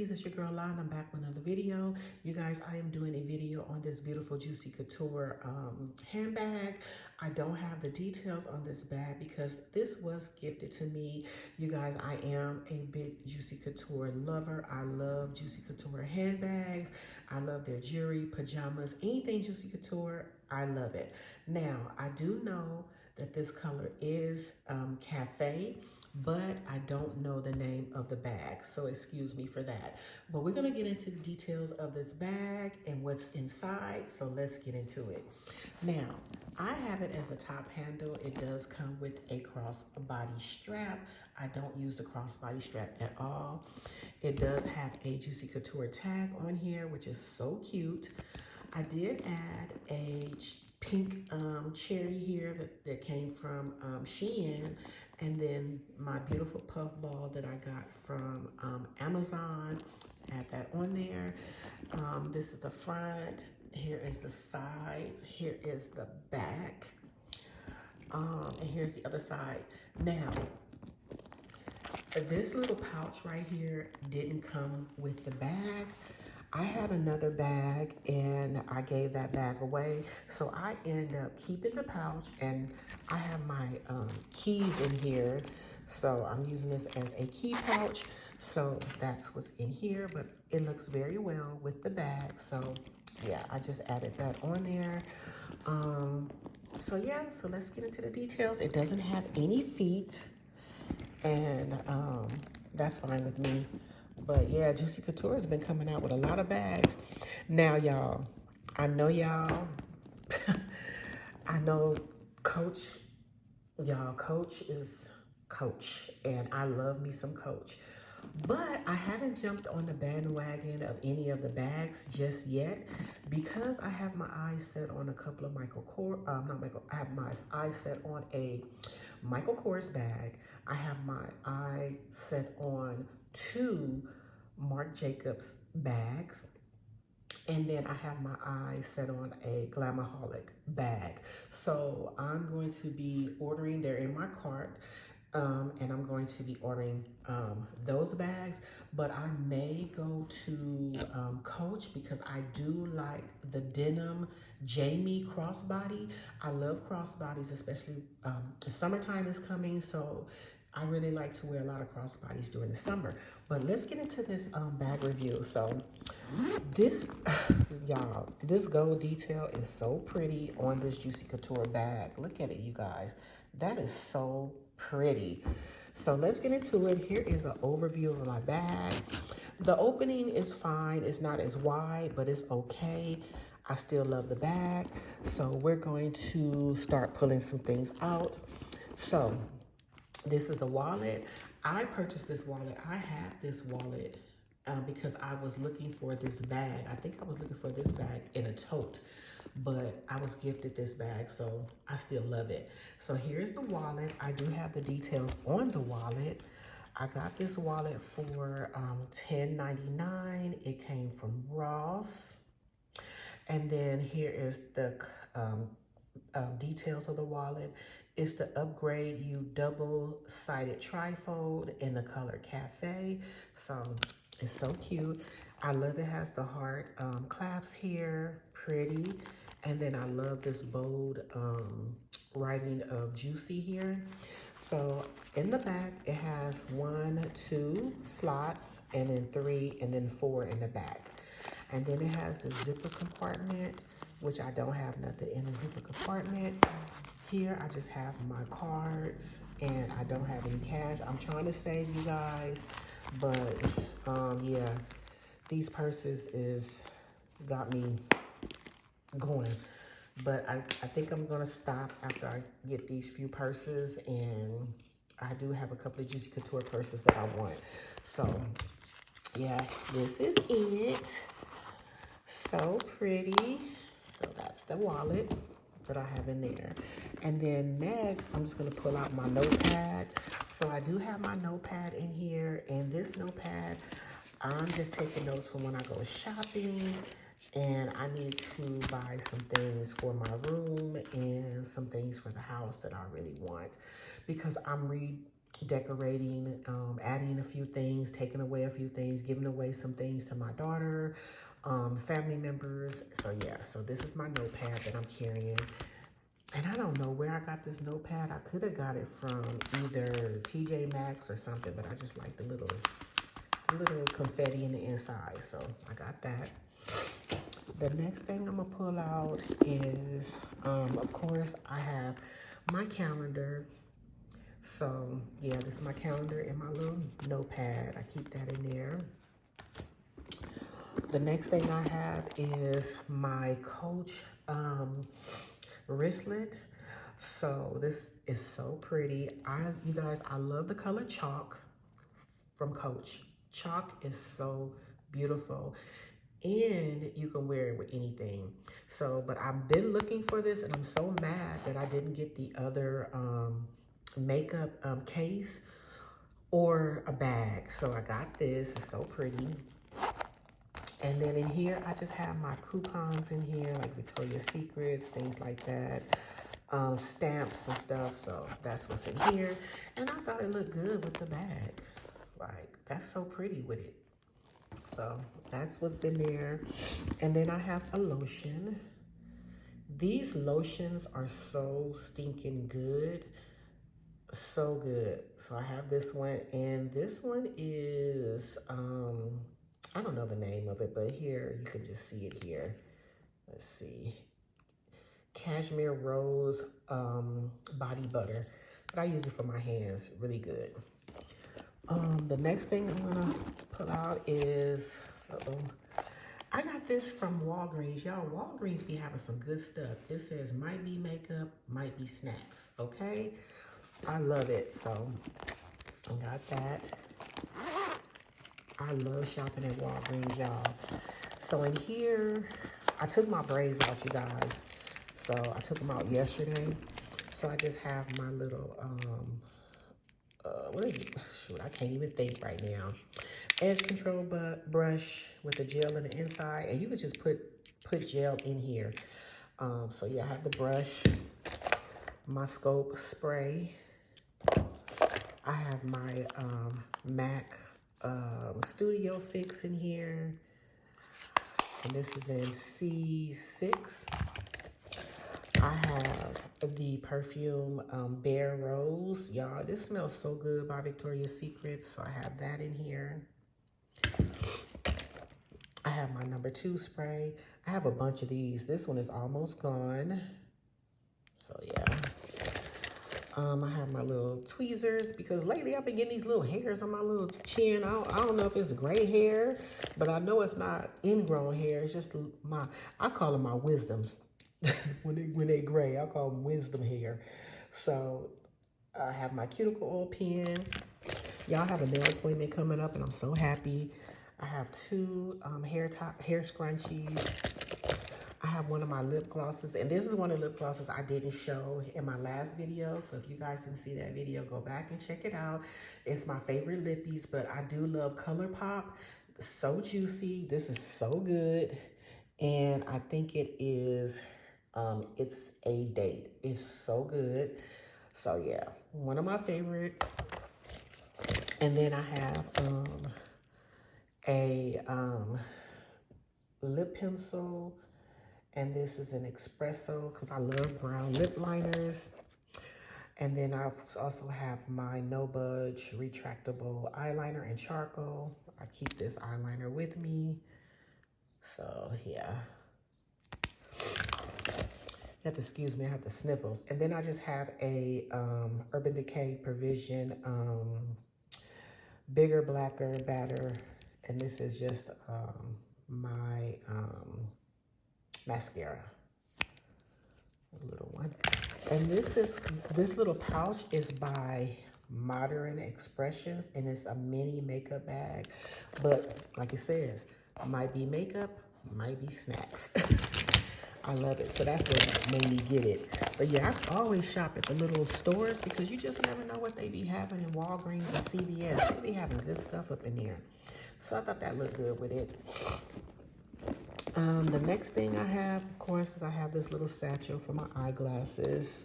ladies, it's your girl La, and I'm back with another video. You guys, I am doing a video on this beautiful Juicy Couture handbag. I don't have the details on this bag because this was gifted to me. You guys, I am a big Juicy Couture lover. I love Juicy Couture handbags. I love their jewelry, pajamas, anything Juicy Couture, I love it. Now, I do know that this color is cafe, but I don't know the name of the bag, so excuse me for that. But we're gonna get into the details of this bag and what's inside, so let's get into it. Now, I have it as a top handle. It does come with a crossbody strap. I don't use the crossbody strap at all. It does have a Juicy Couture tag on here, which is so cute. I did add a pink cherry here that came from Shein, and then my beautiful puff ball that I got from Amazon. Add that on there. This is the front. Here is the sides. Here is the back. And here's the other side. Now, this little pouch right here didn't come with the bag. I had another bag and I gave that bag away. So I end up keeping the pouch, and I have my keys in here. So I'm using this as a key pouch. So that's what's in here, but it looks very well with the bag. So yeah, I just added that on there. So yeah, so let's get into the details. It doesn't have any feet, and that's fine with me. But yeah, Juicy Couture has been coming out with a lot of bags. Now, y'all, I know I know Coach, y'all, Coach is Coach, and I love me some Coach. But I haven't jumped on the bandwagon of any of the bags just yet because I have my eyes set on a couple of I have my eyes set on a Michael Kors bag. I have my eye set on 2 Marc Jacobs bags. And then I have my eyes set on a Glamaholic bag. So I'm going to be ordering, they're in my cart, and I'm going to be ordering those bags. But I may go to Coach because I do like the denim Jamie crossbody. I love crossbodies, especially the summertime is coming. So I really like to wear a lot of crossbodies during the summer. But let's get into this bag review. So this, y'all, this gold detail is so pretty on this Juicy Couture bag. Look at it, you guys. That is so pretty. So let's get into it. Here is an overview of my bag. The opening is fine. It's not as wide, but it's okay. I still love the bag. So we're going to start pulling some things out. So this is the wallet. I purchased this wallet. I had this wallet because I was looking for this bag. I think I was looking for this bag in a tote, but I was gifted this bag, so I still love it. So here's the wallet. I do have the details on the wallet. I got this wallet for $10.99. It came from Ross. And then here is the details of the wallet. It's the 𝓘𝓷𝓼𝓽𝓪𝓰 double-sided trifold in the color cafe. So it's so cute. I love it has the heart clasps here, pretty. And then I love this bold writing of Juicy here. So in the back, it has 1, 2 slots, and then 3, and then 4 in the back. And then it has the zipper compartment, which I don't have nothing in the zipper compartment. Here, I just have my cards, and I don't have any cash. I'm trying to save you guys, but yeah, these purses got me going. But I think I'm gonna stop after I get these few purses, and I do have a couple of Juicy Couture purses that I want. So yeah, this is it. So pretty. So that's the wallet that I have in there. And then next, I'm just gonna pull out my notepad. So I do have my notepad in here, and this notepad, I'm just taking notes from when I go shopping, and I need to buy some things for my room and some things for the house that I really want, because I'm decorating, adding a few things, taking away a few things, giving away some things to my daughter, family members. So yeah, so this is my notepad that I'm carrying. And I don't know where I got this notepad. I could have got it from either TJ Maxx or something, but I just like the little confetti in the inside. So I got that. The next thing I'm gonna pull out is, of course, I have my calendar. So yeah, this is my calendar and my little notepad. I keep that in there. The next thing I have is my Coach wristlet. So this is so pretty. You guys, I love the color chalk from Coach. Chalk is so beautiful, and you can wear it with anything. So, but I've been looking for this, and I'm so mad that I didn't get the other makeup case or a bag. So I got this. It's so pretty. And then in here, I just have my coupons in here, like Victoria's Secrets, things like that, stamps and stuff. So that's what's in here. And I thought it looked good with the bag. Like, that's so pretty with it. So that's what's in there. And then I have a lotion. These lotions are so stinking good. So good. So I have this one, and this one is, I don't know the name of it, but here, you can just see it here. Let's see. Cashmere Rose Body Butter. But I use it for my hands. Really good. The next thing I'm gonna pull out is, I got this from Walgreens. Y'all, Walgreens be having some good stuff. It says, might be makeup, might be snacks, okay? I love it, so I got that. I love shopping at Walgreens, y'all. So in here, I took my braids out, you guys. So I took them out yesterday. So I just have my little, what is it? Shoot, I can't even think right now. Edge control brush with the gel in the inside. And you could just put gel in here. So yeah, I have the brush, my scope spray. I have my MAC Studio Fix in here. And this is in C6. I have the perfume Bare Rose. Y'all, this smells so good by Victoria's Secret. So I have that in here. I have my #2 spray. I have a bunch of these. This one is almost gone. So yeah. I have my little tweezers because lately I've been getting these little hairs on my little chin. I don't know if it's gray hair, but I know it's not ingrown hair. It's just I call them my wisdoms. when they gray, I call them wisdom hair. So I have my cuticle oil pen. Y'all have a nail appointment coming up, and I'm so happy. I have 2 hair scrunchies. I have one of my lip glosses, and this is one of the lip glosses I didn't show in my last video. So if you guys didn't see that video, go back and check it out. It's my favorite lippies, but I do love ColourPop. So juicy. This is so good. And I think it is, it's a date. It's so good. So yeah, one of my favorites. And then I have a lip pencil. And this is an espresso because I love brown lip liners. And then I also have my No Budge retractable eyeliner and charcoal. I keep this eyeliner with me. So yeah. You have to excuse me, I have the sniffles. And then I just have a Urban Decay Provision Bigger, Blacker, Badder. And this is just my mascara, a little one. And this little pouch is by Modern Expressions, and it's a mini makeup bag. But like it says, might be makeup, might be snacks. I love it. So that's what made me get it. But yeah, I always shop at the little stores because you just never know what they be having in Walgreens and CVS. They be having good stuff up in there. So I thought that looked good with it. The next thing I have, of course, is I have this little satchel for my eyeglasses.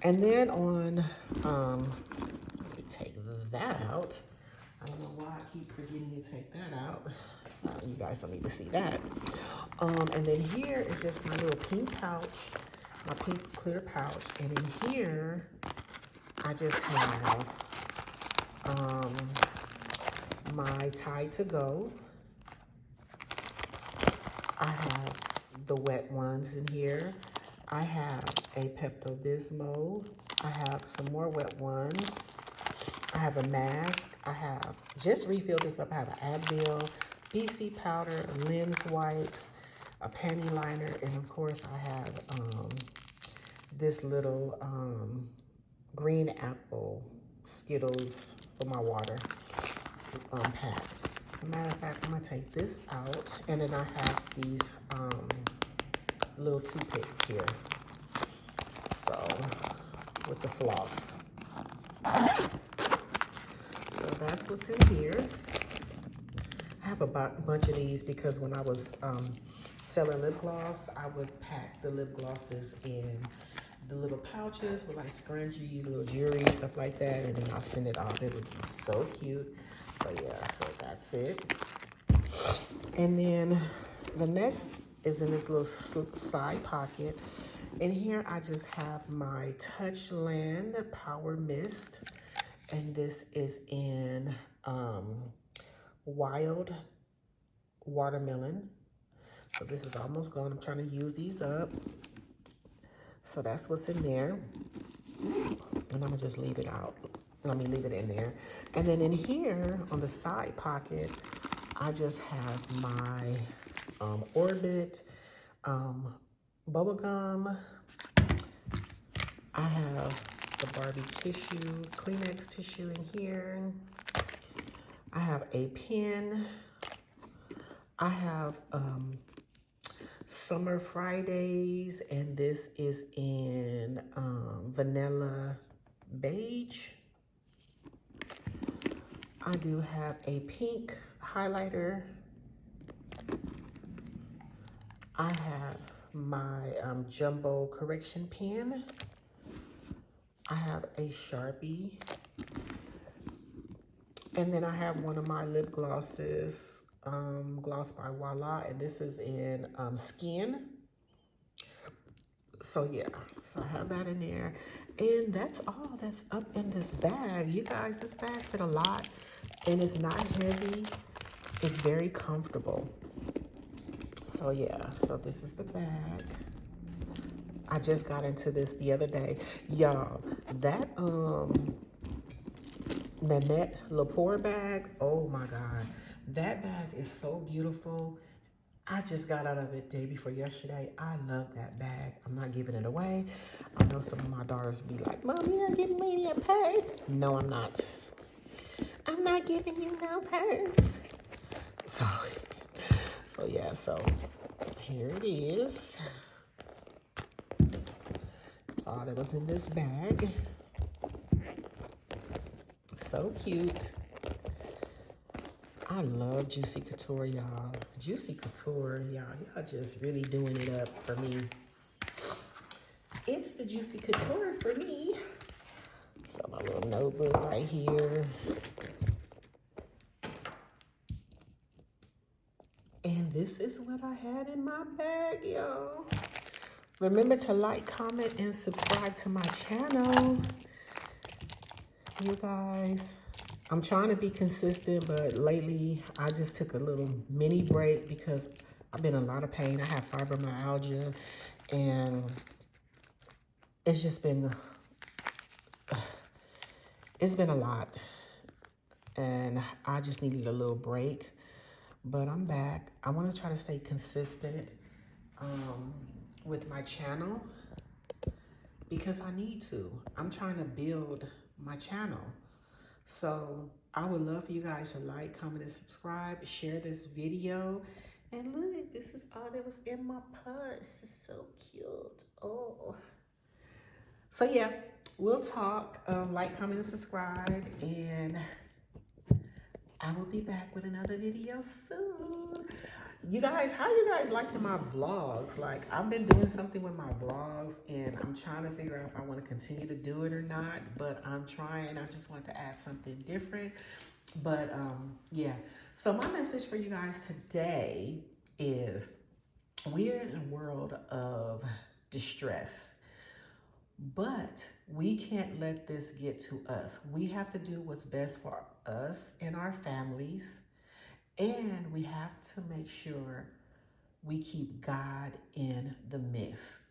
And then on, let me take that out. I don't know why I keep forgetting to take that out. You guys don't need to see that. And then here is just my little pink pouch, my pink clear pouch. And in here, I just have my 𝓘𝓷𝓼𝓽𝓪𝓰𝓻. I have the wet ones in here. I have a Pepto-Bismol. I have some more wet ones. I have a mask. I have, just refilled this up. I have an Advil, BC powder, lens wipes, a panty liner, and of course I have this little green apple Skittles for my water pack. As a matter of fact, I'm gonna take this out, and then I have these little toothpicks here. So, with the floss. So that's what's in here. I have a bunch of these because when I was selling lip gloss, I would pack the lip glosses in the little pouches with like scrunchies, little jewelry, stuff like that, and then I'll send it off. It would be so cute. So yeah, so that's it. And then the next is in this little side pocket. In here, I just have my Touchland Power Mist, and this is in Wild Watermelon. So this is almost gone. I'm trying to use these up. So that's what's in there. And I'm gonna just leave it out. Let me leave it in there. And then in here on the side pocket, I just have my Orbit bubble gum. I have the Barbie tissue, Kleenex tissue in here. I have a pen. I have Summer Fridays, and this is in vanilla beige. I do have a pink highlighter. I have my jumbo correction pen. I have a Sharpie. And then I have one of my lip glosses, Gloss by Voila, and this is in Skin. So yeah, so I have that in there. And that's all that's up in this bag. You guys, this bag fit a lot, and it's not heavy. It's very comfortable. So yeah, so this is the bag. I just got into this the other day. Y'all, that Nanette Lepore bag, oh my God. That bag is so beautiful. I just got out of it day before yesterday. I love that bag. I'm not giving it away. I know some of my daughters be like, Mom, you're not giving me a purse. No, I'm not. I'm not giving you no purse. So yeah, so here it is. That's all that was in this bag. So cute. I love Juicy Couture, y'all. Juicy Couture, y'all just really doing it up for me. It's the Juicy Couture for me. So my little notebook right here. And this is what I had in my bag, y'all. Remember to like, comment, and subscribe to my channel. You guys, I'm trying to be consistent, but lately I just took a little mini break because I've been in a lot of pain. I have fibromyalgia, and it's just been, it's been a lot. And I just needed a little break, but I'm back. I want to try to stay consistent with my channel because I need to. I'm trying to build my channel. So I would love for you guys to like, comment, and subscribe, share this video. And look, this is all that was in my purse. It's so cute. Oh. So yeah, we'll talk. Like, comment, and subscribe. And I will be back with another video soon. You guys, how you guys liking my vlogs? Like, I've been doing something with my vlogs, and I'm trying to figure out if I want to continue to do it or not. But I'm trying. I just want to add something different. But yeah. So my message for you guys today is we're in a world of distress, but we can't let this get to us. We have to do what's best for us and our families, and we have to make sure we keep God in the midst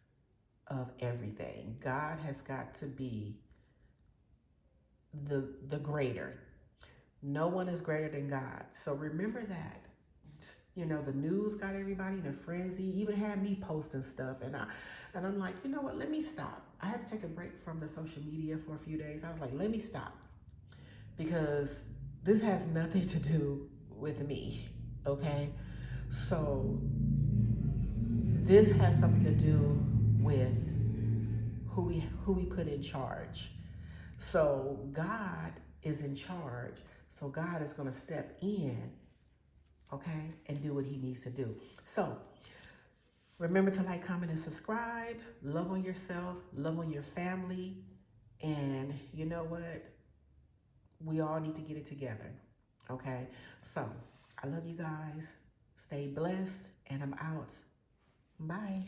of everything. God has got to be the greater. No one is greater than God. So remember that. You know, the news got everybody in a frenzy, even had me posting stuff, and I'm like, you know what, let me stop. I had to take a break from the social media for a few days. I was like, let me stop, because this has nothing to do with me. Okay? So this has something to do with who we put in charge. So God is in charge. So God is going to step in, okay, and do what he needs to do. So remember to like, comment, and subscribe. Love on yourself, love on your family. And you know what? We all need to get it together. Okay? So I love you guys. Stay blessed, and I'm out. Bye.